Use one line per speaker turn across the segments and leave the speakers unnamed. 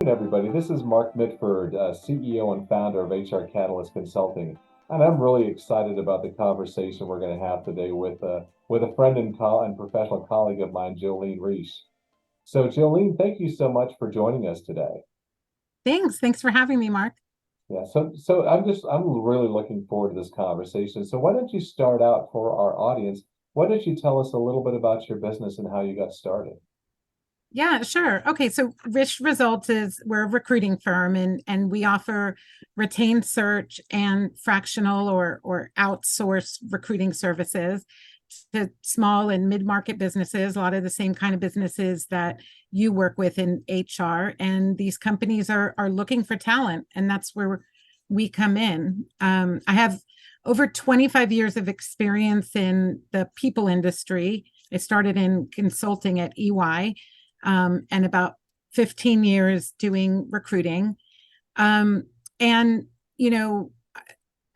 Everybody. This is Mark Mitford, CEO and founder of HR Catalyst Consulting, and I'm really excited about the conversation we're going to have today with a friend and professional colleague of mine, Jolene Risch. So, Jolene, thank you so much for joining us today.
Thanks for having me, Mark.
Yeah, so I'm really looking forward to this conversation. So, why don't you start out for our audience? Why don't you tell us a little bit about your business and how you got started?
Yeah, sure. Okay, so Risch Results is we're a recruiting firm and we offer retained search and fractional or outsourced recruiting services to small and mid-market businesses, a lot of the same kind of businesses that you work with in HR. And these companies are looking for talent, and that's where we come in. I have over 25 years of experience in the people industry. I started in consulting at EY, and about 15 years doing recruiting. And, you know,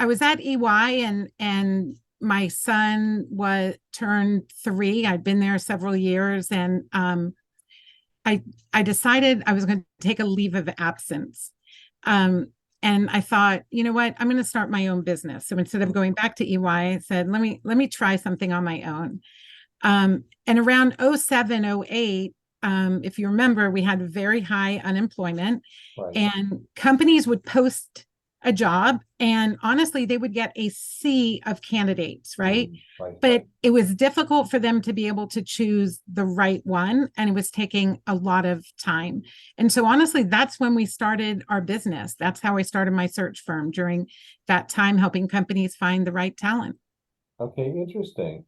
I was at EY and my son turned 3. I'd been there several years, and I decided I was going to take a leave of absence. And I thought, you know what, I'm going to start my own business. So instead of going back to EY, I said, let me try something on my own. And around 07, 08, if you remember, we had very high unemployment,
Right.
and companies would post a job, and honestly, they would get a sea of candidates, right?
Right.
But it was difficult for them to be able to choose the right one, and it was taking a lot of time. And so, honestly, that's when we started our business. That's how I started my search firm during that time, helping companies find the right talent.
Okay, interesting.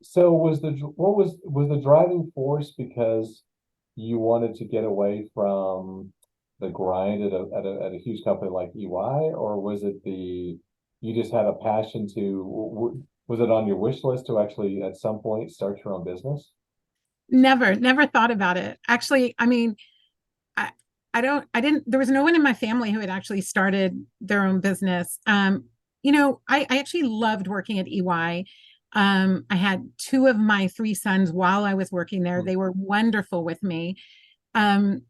So was the driving force because you wanted to get away from the grind at a huge company like EY, or was it you just had a passion was it on your wish list to actually at some point start your own business?
Never thought about it. Actually, I mean, I, I didn't, there was no one in my family who had actually started their own business. I actually loved working at EY. I had 2 of my 3 sons while I was working there.
Hmm.
They were wonderful with me. Um,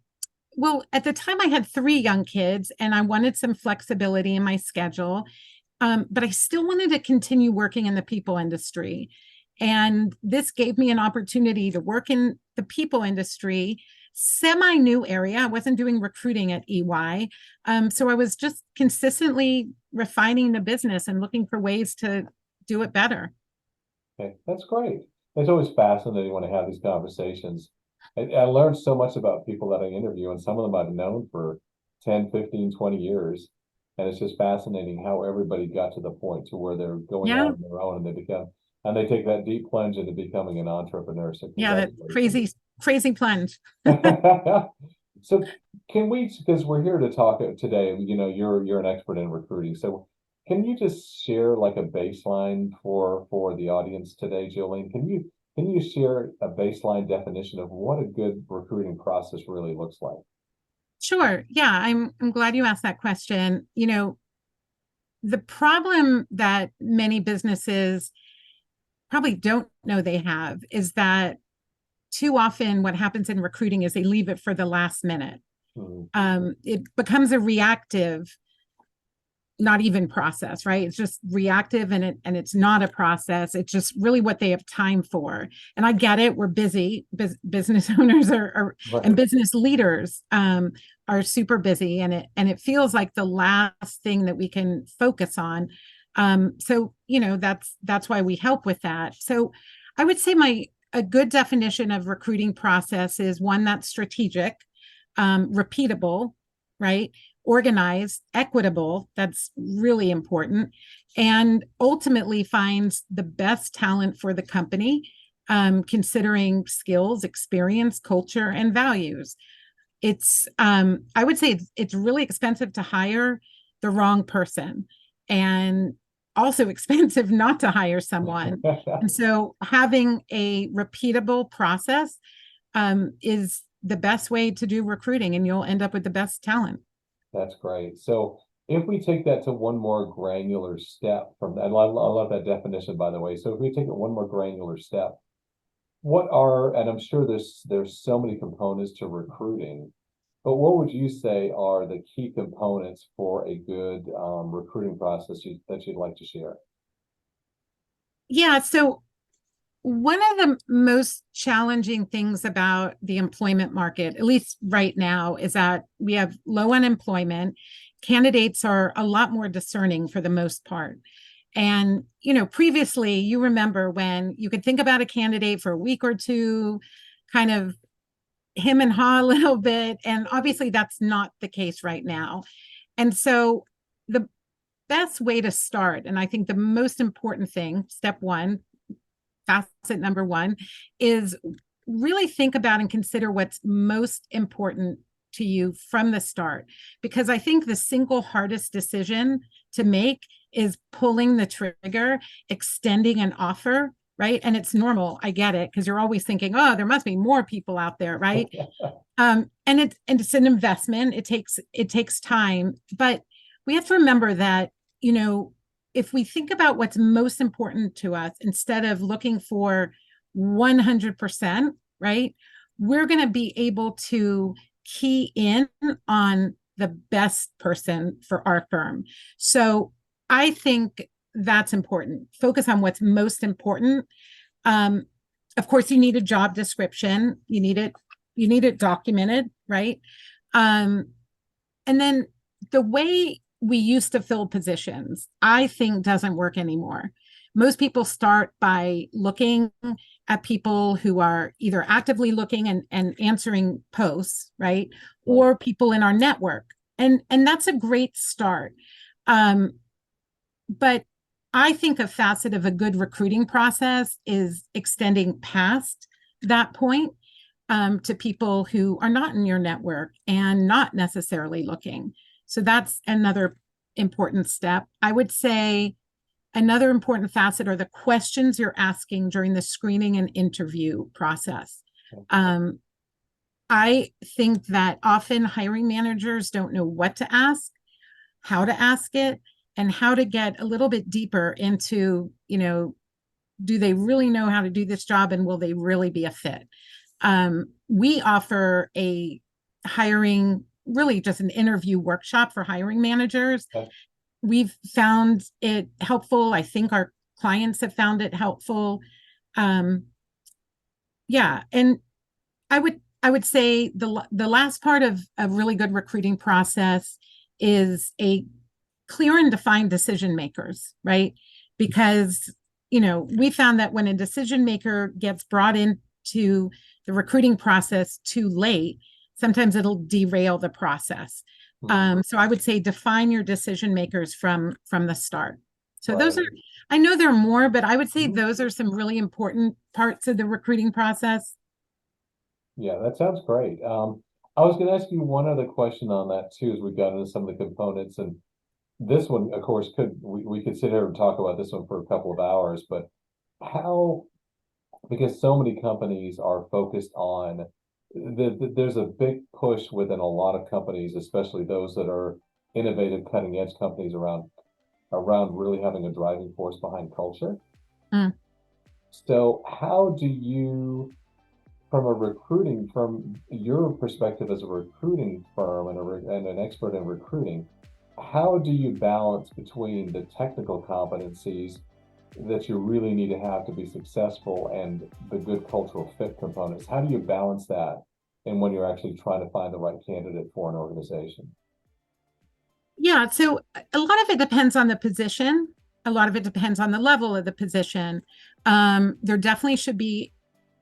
well, at the time, I had 3 young kids, and I wanted some flexibility in my schedule. But I still wanted to continue working in the people industry. And this gave me an opportunity to work in the people industry, semi new area. I wasn't doing recruiting at EY. So I was just consistently refining the business and looking for ways to do it better.
Okay, that's great. It's always fascinating when I have these conversations. I learned so much about people that I interview, and some of them I've known for 10, 15, 20 years. And it's just fascinating how everybody got to the point to where they're going
Yeah.
out on their own and they take that deep plunge into becoming an entrepreneur. So
Yeah. That
congratulations.
crazy plunge.
So can we, because we're here to talk today, you're an expert in recruiting. So can you just share like a baseline for the audience today, Jolene? Can you share a baseline definition of what a good recruiting process really looks like?
Sure. Yeah. I'm glad you asked that question. The problem that many businesses probably don't know they have is that too often what happens in recruiting is they leave it for the last minute.
Mhm.
It becomes a reactive, not even process, right? It's just reactive, and it's not a process. It's just really what they have time for. And I get it. We're busy. Business owners and
Right.
business leaders are super busy, and it feels like the last thing that we can focus on. So that's why we help with that. So I would say a good definition of recruiting process is one that's strategic, repeatable, right? Organized, equitable, that's really important, and ultimately finds the best talent for the company, considering skills, experience, culture, and values. I would say it's really expensive to hire the wrong person, and also expensive not to hire someone. And so having a repeatable process is the best way to do recruiting, and you'll end up with the best talent.
That's great. So if we take that to one more granular step from that, I love that definition, by the way. So if we take it one more granular step, and I'm sure there's so many components to recruiting. But what would you say are the key components for a good recruiting process that you'd like to share?
Yeah, so one of the most challenging things about the employment market, at least right now, is that we have low unemployment. Candidates are a lot more discerning for the most part. And, previously, you remember when you could think about a candidate for a week or two, kind of him and haw a little bit. And obviously, that's not the case right now. And so the best way to start, and I think the most important thing, step one, facet number one, is really think about and consider what's most important to you from the start. Because I think the single hardest decision to make is pulling the trigger, extending an offer, right? And it's normal. I get it, because you're always thinking, oh, there must be more people out there, right? And it's an investment. It takes time, but we have to remember that, if we think about what's most important to us instead of looking for 100%, right? We're going to be able to key in on the best person for our firm. So I think that's important. Focus on what's most important. Of course, you need a job description. You need it documented, right? And then the way we used to fill positions, I think doesn't work anymore. Most people start by looking at people who are either actively looking and answering posts, right? Or people in our network. And that's a great start. But I think a facet of a good recruiting process is extending past that point to people who are not in your network and not necessarily looking. So that's another important step. I would say another important facet are the questions you're asking during the screening and interview process. I think that often hiring managers don't know what to ask, how to ask it, and how to get a little bit deeper into, do they really know how to do this job and will they really be a fit? We offer a hiring, really just an interview workshop for hiring managers.
Okay.
We've found it helpful. I think our clients have found it helpful. Yeah, and I would say the last part of a really good recruiting process is a clear and defined decision makers, right? Because we found that when a decision maker gets brought into the recruiting process too late, sometimes it'll derail the process. So I would say define your decision makers from the start. So those are, I know there are more, but I would say those are some really important parts of the recruiting process.
Yeah, that sounds great. I was going to ask you one other question on that too, as we got into some of the components. And this one, of course, we could sit here and talk about this one for a couple of hours, but how, because so many companies are focused on there's a big push within a lot of companies, especially those that are innovative, cutting edge companies around really having a driving force behind culture.
Mm.
So how do you, from your perspective as a recruiting firm and an expert in recruiting, how do you balance between the technical competencies that you really need to be successful and the good cultural fit components? How do you balance that? And when you're actually trying to find the right candidate for an organization?
Yeah, so a lot of it depends on the position. A lot of it depends on the level of the position. There definitely should be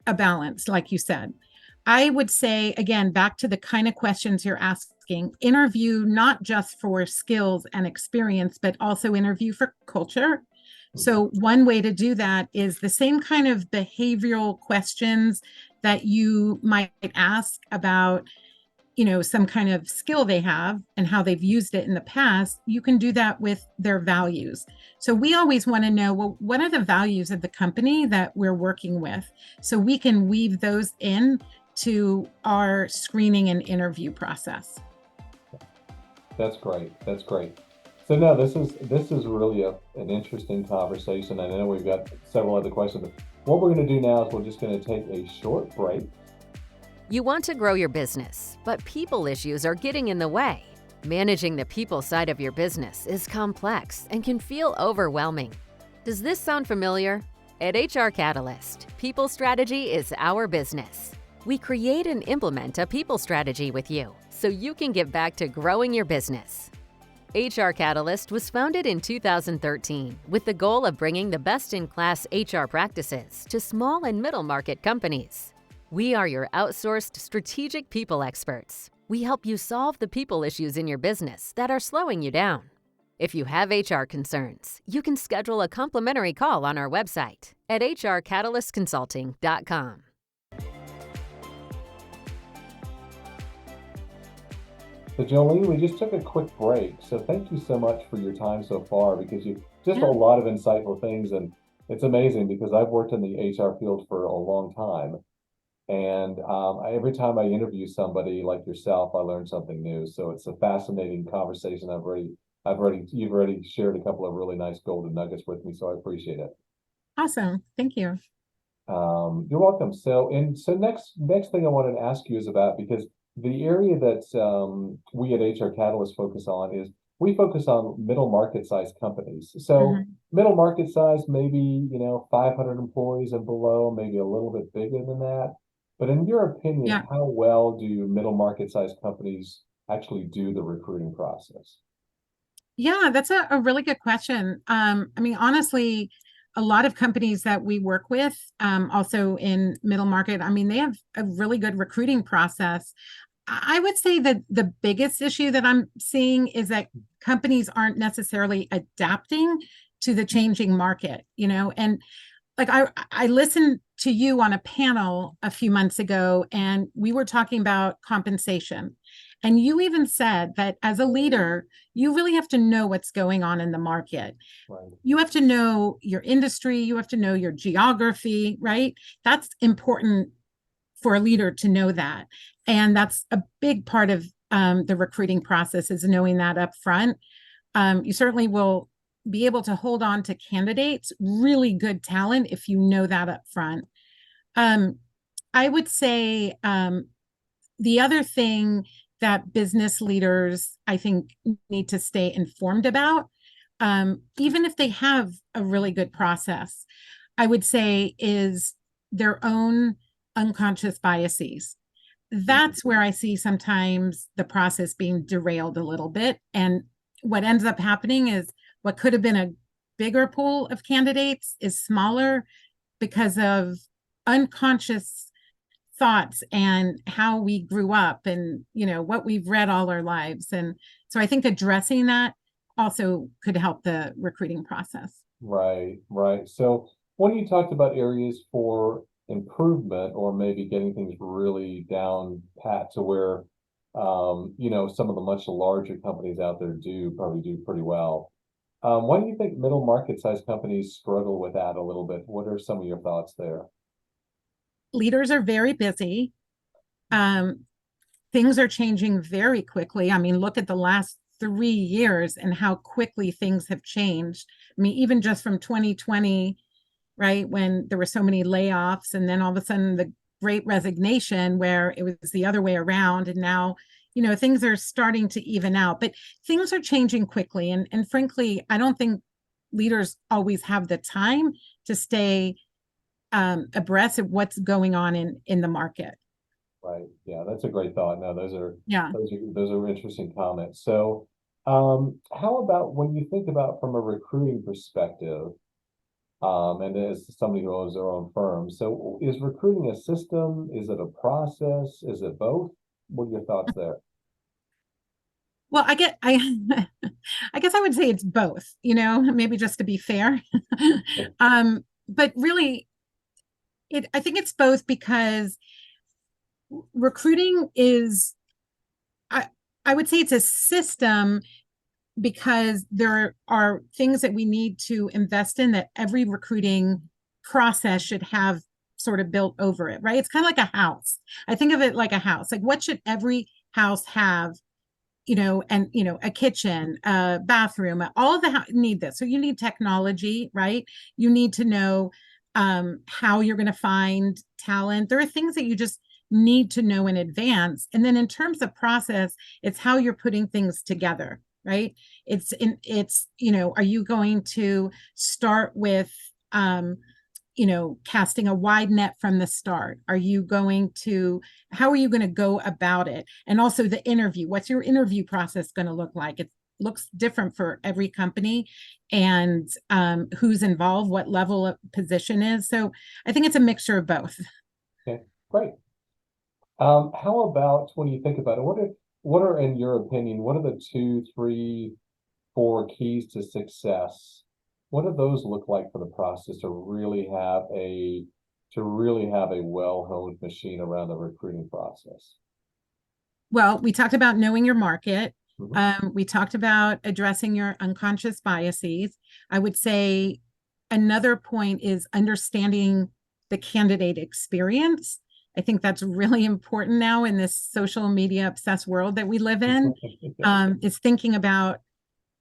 a balance, like you said. I would say, again, back to the kind of questions you're asking, interview not just for skills and experience, but also interview for culture. So one way to do that is the same kind of behavioral questions that you might ask about, some kind of skill they have and how they've used it in the past. You can do that with their values. So we always want to know, well, what are the values of the company that we're working with? So we can weave those in to our screening and interview process.
That's great. That's great. So no, this is really an interesting conversation. I know we've got several other questions. But what we're going to do now is we're just going to take a short break.
You want to grow your business, but people issues are getting in the way. Managing the people side of your business is complex and can feel overwhelming. Does this sound familiar? At HR Catalyst, people strategy is our business. We create and implement a people strategy with you so you can get back to growing your business. HR Catalyst was founded in 2013 with the goal of bringing the best-in-class HR practices to small and middle market companies. We are your outsourced strategic people experts. We help you solve the people issues in your business that are slowing you down. If you have HR concerns, you can schedule a complimentary call on our website at hrcatalystconsulting.com.
So Jolene, we just took a quick break. So thank you so much for your time so far because you just a
Yeah.
lot of insightful things. And it's amazing because I've worked in the HR field for a long time. And every time I interview somebody like yourself, I learn something new. So it's a fascinating conversation. You've already shared a couple of really nice golden nuggets with me. So I appreciate it.
Awesome. Thank you.
You're welcome. So next thing I wanted to ask you is about because the area that we at HR Catalyst focus on is we focus on middle market size companies. So
Mhm.
middle market size, maybe 500 employees and below, maybe a little bit bigger than that. But in your opinion,
Yeah.
how well do middle market size companies actually do the recruiting process?
Yeah, that's a really good question. I mean, honestly, a lot of companies that we work with, also in middle market, I mean, they have a really good recruiting process. I would say that the biggest issue that I'm seeing is that companies aren't necessarily adapting to the changing market, and like I listened to you on a panel a few months ago, and we were talking about compensation. And you even said that as a leader, you really have to know what's going on in the market.
Right.
You have to know your industry, you have to know your geography, right? That's important for a leader to know that. And that's a big part of the recruiting process is knowing that up front. You certainly will be able to hold on to candidates, really good talent, if you know that up front. Um, I would say the other thing that business leaders, I think, need to stay informed about, even if they have a really good process, I would say is their own unconscious biases. That's where I see sometimes the process being derailed a little bit. And what ends up happening is what could have been a bigger pool of candidates is smaller because of unconscious thoughts and how we grew up and what we've read all our lives. And so I think addressing that also could help the recruiting process.
Right, right. So when you talked about areas for improvement or maybe getting things really down pat to where some of the much larger companies out there probably do pretty well. Why do you think middle market size companies struggle with that a little bit? What are some of your thoughts there?
Leaders are very busy. Um, Things are changing very quickly. I mean, look at the last 3 years and how quickly things have changed. I mean, even just from 2020, right, when there were so many layoffs, and then all of a sudden the Great Resignation, where it was the other way around, and now things are starting to even out. But things are changing quickly, and frankly, I don't think leaders always have the time to stay abreast of what's going on in the market.
Right. Yeah, that's a great thought. No,
Yeah.
those are interesting comments. So, how about when you think about from a recruiting perspective, and as somebody who owns their own firm, so is recruiting a system? Is it a process? Is it both? What are your thoughts there?
Well, I guess I would say it's both, maybe just to be fair. But really, I think it's both because recruiting is, I, I would say it's a system because there are things that we need to invest in that every recruiting process should have sort of built over it, right? It's kind of like a house. I think of it like a house. Like, what should every house have? And a kitchen, a bathroom, all of the need this. So you need technology, right? You need to know how you're going to find talent. There are things that you just need to know in advance. And then in terms of process, it's how you're putting things together, right? It's, are you going to start with, casting a wide net from the start? How are you going to go about it? And also the interview, what's your interview process going to look like? It looks different for every company, and who's involved, what level of position is. So I think it's a mixture of both.
Okay, great. How about when you think about it, what are, in your opinion, what are the 2, 3, 4 keys to success? What do those look like for the process to really have a well-honed machine around the recruiting process?
Well, we talked about knowing your market.
Mhm.
We talked about addressing your unconscious biases. I would say another point is understanding the candidate experience. I think that's really important now in this social media obsessed world that we live in, is thinking about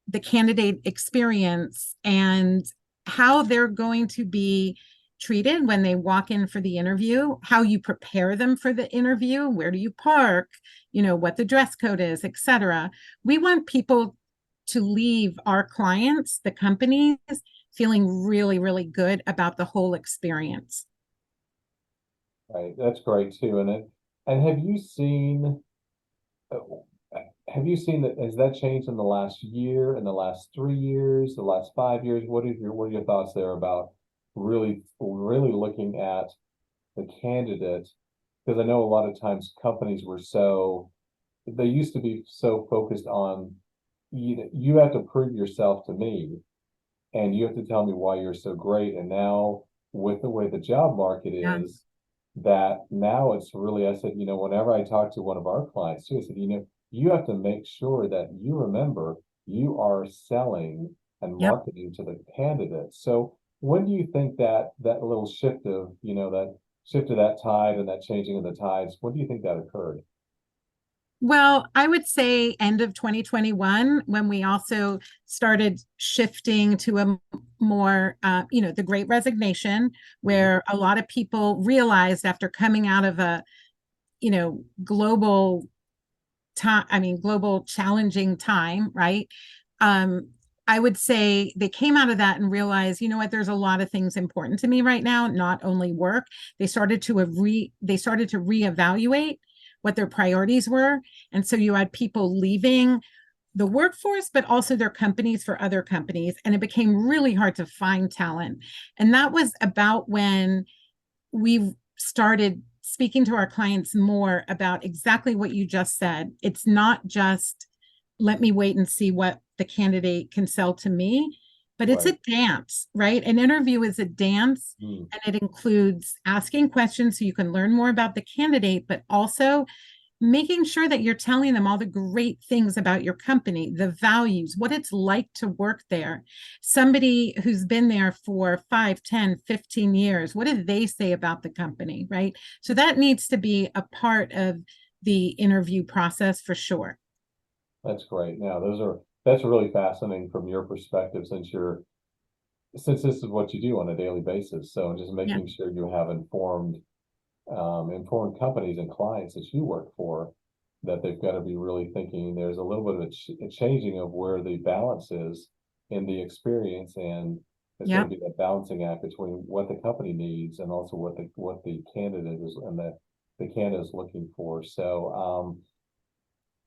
the candidate experience and how they're going to be treated when they walk in for the interview, how you prepare them for the interview, where do you park, what the dress code is, etc. We want people to leave our clients, the companies, feeling really, really good about the whole experience.
Right, that's great too. And uh, that, has that changed in the last year, in the last 3 years, the last 5 years? What are your thoughts there about really looking at the candidate? Because I know a lot of times companies they used to be so focused on, you have to prove yourself to me and you have to tell me why you're so great. And now with the way the job market
Yeah.
is, that now it's really, I said, whenever I talk to one of our clients too, I said, you have to make sure that you remember you are selling and
Yep.
marketing to the candidate. So when do you think that little shift of, that shift of that tide and that changing of the tides, when do you think that occurred?
Well, I would say end of 2021, when we also started shifting to a more, the Great Resignation,
Mhm.
where a lot of people realized after coming out of a, global time, global challenging time, right? Um, I would say they came out of that and realized, you know what, there's a lot of things important to me right now, not only work. They started to reevaluate what their priorities were. And so you had people leaving the workforce, but also their companies for other companies. And it became really hard to find talent. And that was about when we started speaking to our clients more about exactly what you just said. It's not just let me wait and see what the candidate can sell to me, but it's
Right.
a dance, right? An interview is a dance,
Mm.
and it includes asking questions so you can learn more about the candidate, but also making sure that you're telling them all the great things about your company, the values, what it's like to work there. Somebody who's been there for 5, 10, 15 years, what do they say about the company, right? So that needs to be a part of the interview process for sure.
That's great. Now, that's really fascinating from your perspective, since this is what you do on a daily basis. So just
Yeah.
making sure you have informed companies and clients that you work for, that they've got to be really thinking there's a little bit of a changing of where the balance is in the experience, and it's going
Yeah.
to be that balancing act between what the company needs and also what the candidate is and the candidate is looking for.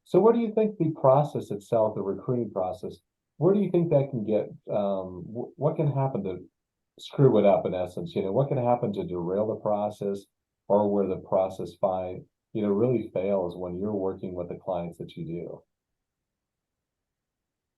So where do you think the process itself, the recruiting process, where do you think that can get, what can happen to screw it up in essence? What can happen to derail the process, or where the process really fails when you're working with the clients that you do?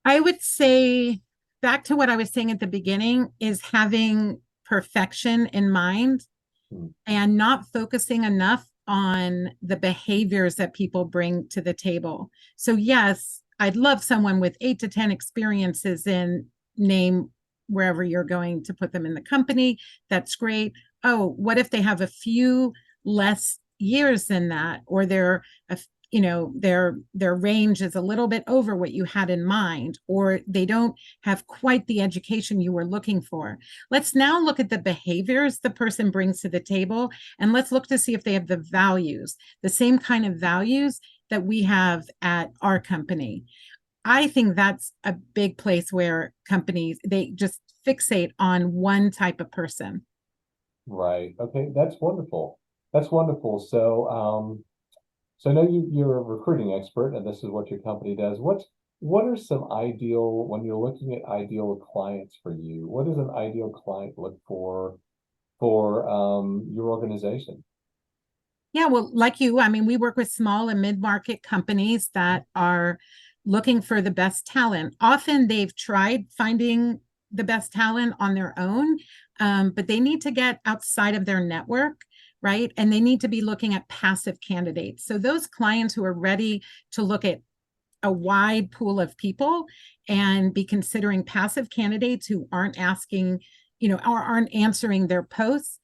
I would say back to what I was saying at the beginning is having perfection in mind
Hmm.
and not focusing enough on the behaviors that people bring to the table. So, yes, I'd love someone with 8 to 10 experiences in name wherever you're going to put them in the company. That's great. Oh, what if they have a few less years than that, or they're their range is a little bit over what you had in mind, or they don't have quite the education you were looking for. Let's now look at the behaviors the person brings to the table, and let's look to see if they have the values, the same kind of values that we have at our company. I think that's a big place where companies, they just fixate on one type of person.
Right. Okay. That's wonderful. That's wonderful. So I know you're a recruiting expert, and this is what your company does. What are some ideal, when you're looking at ideal clients for you? What does an ideal client look for your organization?
Yeah, well, like you, I mean, we work with small and mid-market companies that are looking for the best talent. Often they've tried finding the best talent on their own, but they need to get outside of their network, right? And they need to be looking at passive candidates. So those clients who are ready to look at a wide pool of people and be considering passive candidates who aren't asking, or aren't answering their posts,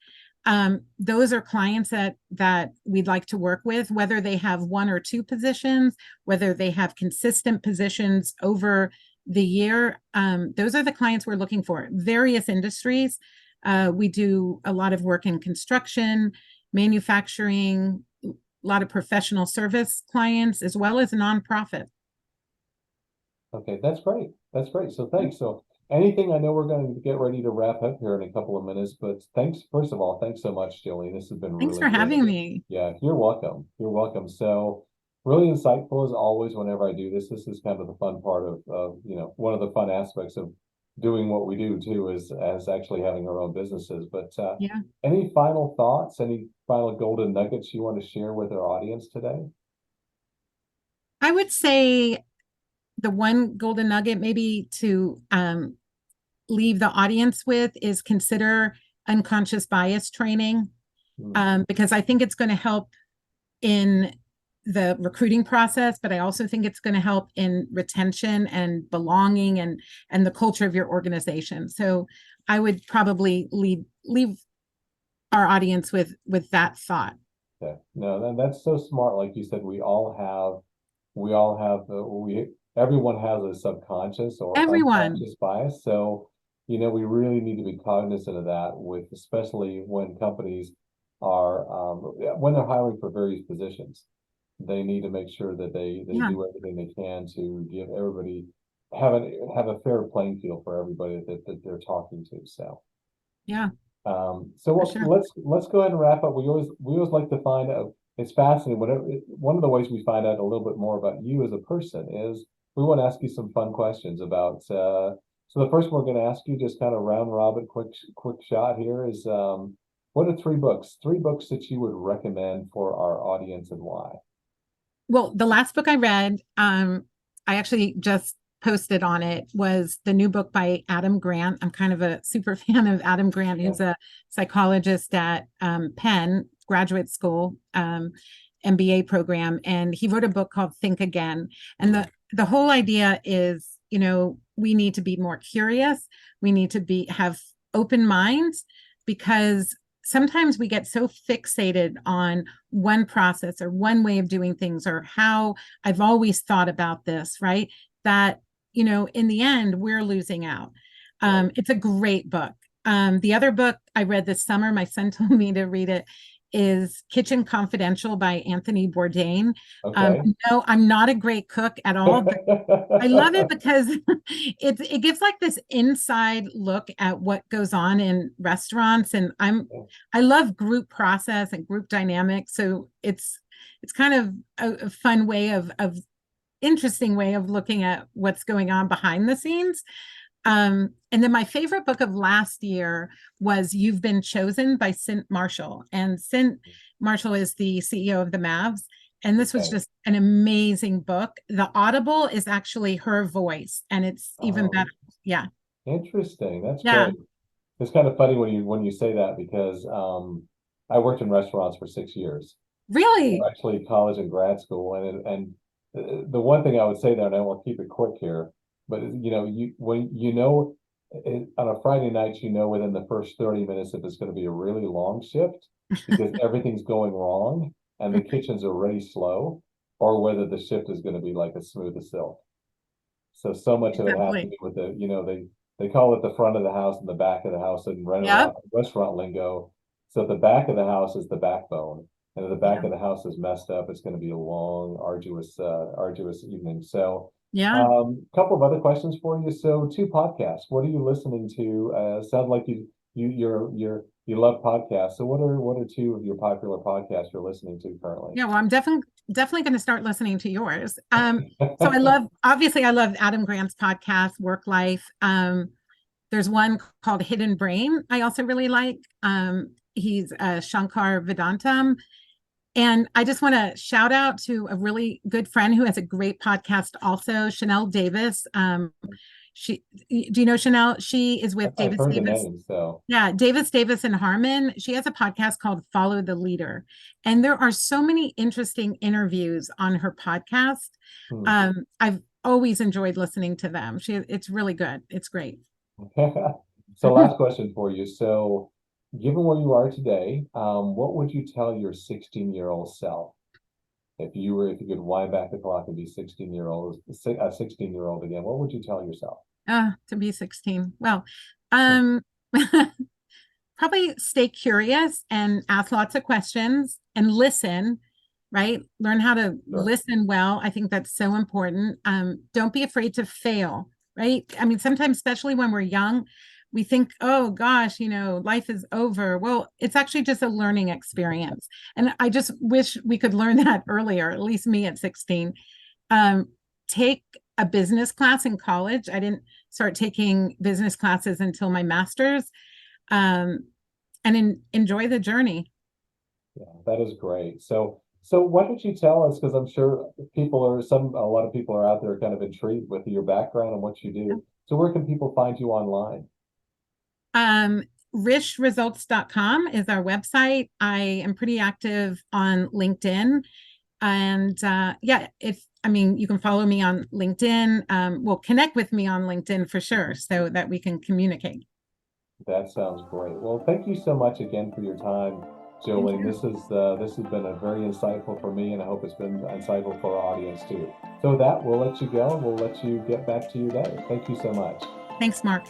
those are clients that we'd like to work with, whether they have one or two positions, whether they have consistent positions over the year. Those are the clients we're looking for. Various industries. We do a lot of work in construction, manufacturing, a lot of professional service clients, as well as a nonprofit.
Okay, that's great. That's great. So thanks. So anything, I know we're going to get ready to wrap up here in a couple of minutes, but thanks, first of all, thanks so much, Jolene. This has been
Thanks
really
for
good.
having me.
Yeah, you're welcome. You're welcome. So really insightful as always whenever I do this. This is kind of the fun part of one of the fun aspects of doing what we do too, is as actually having our own businesses. But
Yeah.
any final thoughts, any final golden nuggets you want to share with our audience today?
I would say the one golden nugget maybe to leave the audience with is consider unconscious bias training, because I think it's going to help in the recruiting process, but I also think it's going to help in retention and belonging and the culture of your organization. So I would probably leave our audience with that thought.
Okay. No, that's so smart. Like you said, everyone has a subconscious or
Everyone.
unconscious bias. So, we really need to be cognizant of that especially when companies are, when they're hiring for various positions, they need to make sure that they
Yeah.
do everything they can to give everybody, have a fair playing field for everybody that they're talking to. So.
Yeah,
So
for sure.
let's go ahead and wrap up. We always like to find out. It's fascinating. One of the ways we find out a little bit more about you as a person is we want to ask you some fun questions about. So the first one we're going to ask you, just kind of round robin, quick shot here, is what are three books that you would recommend for our audience and why?
Well, the last book I read, I actually just posted on it, was the new book by Adam Grant. I'm kind of a super fan of Adam Grant. He's a psychologist at Penn graduate school, MBA program, and he wrote a book called Think Again. And the whole idea is, we need to be more curious. We need to have open minds, because sometimes we get so fixated on one process or one way of doing things, or how I've always thought about this, right? That, in the end, we're losing out. It's a great book. The other book I read this summer, my son told me to read it, is Kitchen Confidential by Anthony Bourdain.
Okay.
No, I'm not a great cook at all, but I love it because it gives like this inside look at what goes on in restaurants, and I love group process and group dynamics, so it's kind of a fun way of interesting way of looking at what's going on behind the scenes. And then my favorite book of last year was You've Been Chosen by Cint Marshall. And Cint Marshall is the CEO of the Mavs. And this was just an amazing book. The Audible is actually her voice, and it's even better. Yeah.
Interesting. That's great. It's kind of funny when you say that, because I worked in restaurants for 6 years.
Really?
Actually, college and grad school, and the one thing I would say there, and I will keep it quick here, but on a Friday night, within the first 30 minutes if it's going to be a really long shift because everything's going wrong and the kitchen's already slow, or whether the shift is going to be like as smooth as silk. So much of it has to
Exactly.
do with they call it the front of the house and the back of the house in
Yep.
restaurant lingo. So the back of the house is the backbone, and if the back
Yeah.
of the house is messed up, it's going to be a long, arduous evening. So,
Yeah.
couple of other questions for you. So, two podcasts. What are you listening to? Sounds like you love podcasts. So, what are two of your popular podcasts you're listening to currently?
Yeah. Well, I'm definitely going to start listening to yours. So I love Adam Grant's podcast, Work Life. There's one called Hidden Brain. I also really like. He's Shankar Vedantam. And I just want to shout out to a really good friend who has a great podcast also, Chanel Davis. Do you know Chanel? She is with
I've
Davis
heard the
Davis.
name. So,
Yeah, Davis and Harmon. She has a podcast called Follow the Leader. And there are so many interesting interviews on her podcast.
hmm.
I've always enjoyed listening to them. It's really good. It's great.
So last question for you. So given where you are today, what would you tell your 16-year-old self? If you could wind back the clock and be 16-year-old again, what would you tell yourself?
To be 16. Well, um, probably stay curious and ask lots of questions and listen, right? Learn how to
Sure.
listen well. I think that's so important. Don't be afraid to fail, right? I mean, sometimes, especially when we're young, we think, oh gosh, life is over. Well, it's actually just a learning experience. And I just wish we could learn that earlier, at least me at 16. Um, Take a business class in college. I didn't start taking business classes until my master's. Um, and enjoy the journey.
Yeah, that is great. So why don't you tell us, because I'm sure a lot of people are out there kind of intrigued with your background and what you do. So where can people find you online?
Um, RischResults.com is our website. I am pretty active on LinkedIn. And yeah, you can follow me on LinkedIn. Well, connect with me on LinkedIn for sure so that we can communicate.
That sounds great. Well, thank you so much again for your time,
Thank
Jolene.
you.
This has been a very insightful for me, and I hope it's been insightful for our audience too. So with that, we'll let you go. We'll let you get back to your day. Thank you so much.
Thanks, Mark.